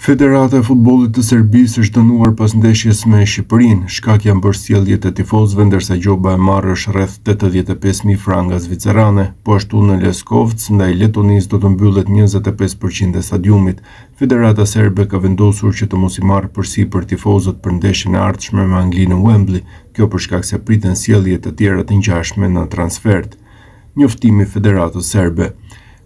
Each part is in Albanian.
Federata e Futbollit të Serbisë është dënuar pas ndeshjes me Shqipërinë. Shkak janë bërë sjelljet e tifozëve, ndërsa gjoba e marrë është rreth 85.000 franga zvicerane. Po ashtu në Leskovec, ndaj Letonisë do të mbyllet 25% e stadiumit. Federata serbe ka vendosur që të mos i marrë përsipër tifozët për ndeshjen e ardhshme me Anglinë në Wembley, kjo për shkak se priten sjellje të tjera të ngjashme në transfert. Njoftimi i Federatës Serbe.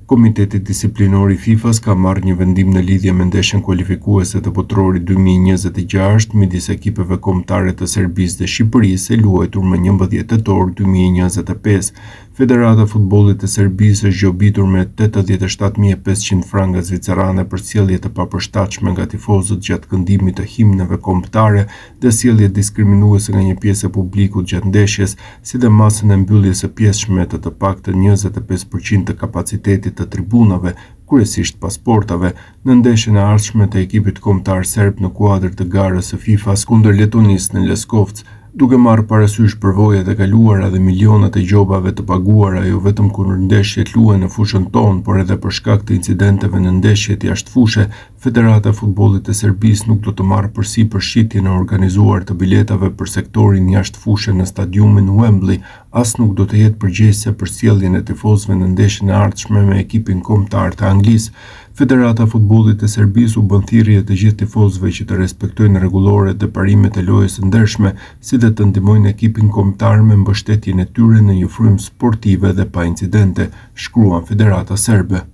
Komiteti Disiplinor i FIFA-s ka marrë një vendim në lidhje me ndeshjen kualifikuese të botrorit 2026 midis ekipeve kombëtare të Serbisë dhe Shqipërisë e luajtur më 11 tetor 2025. Federata e Futbollit të Serbisë është gjobitur me 87.500 franga zvicerane për sjellje të papërshtatshme nga tifozët gjatë këndimit të himneve kombëtare dhe sjellje diskriminuese nga një pjesë e publikut gjatë ndeshjes, si dhe masën e mbylljes së pjesshme të paktën 25% të kapacitetit të tribunave, kryesisht pasportave, në ndeshjen e ardhshme të ekipit kombëtar serb në kuadër të garës së FIFA-s kundër Letonisë në Leskovec, duke marrë parasysh përvojat e kaluara dhe milionat e gjobave të paguara jo vetëm kur ndeshjet luhen në fushën tonë, por edhe për shkak të incidenteve në ndeshjet jashtë fushe, Federata e Futbollit të Serbisë nuk do të marrë përsipër shitjen e organizuar të biletave për sektorin jashtë fushe në stadiumin Wembley, as nuk do të jetë përgjegjëse për sjelljen e tifozëve në ndeshjen e ardhshme me ekipin kombëtar të Anglisë. Federata e Futbollit të Serbisë u bën thirrje të gjithë tifozëve që të respektojnë rregulloret dhe parimet e lojës së ndershme, si dhe të ndihmojnë ekipin kombëtar me mbështetjen e tyre në një frymë sportive dhe pa incidente, shkruan Federata Serbe.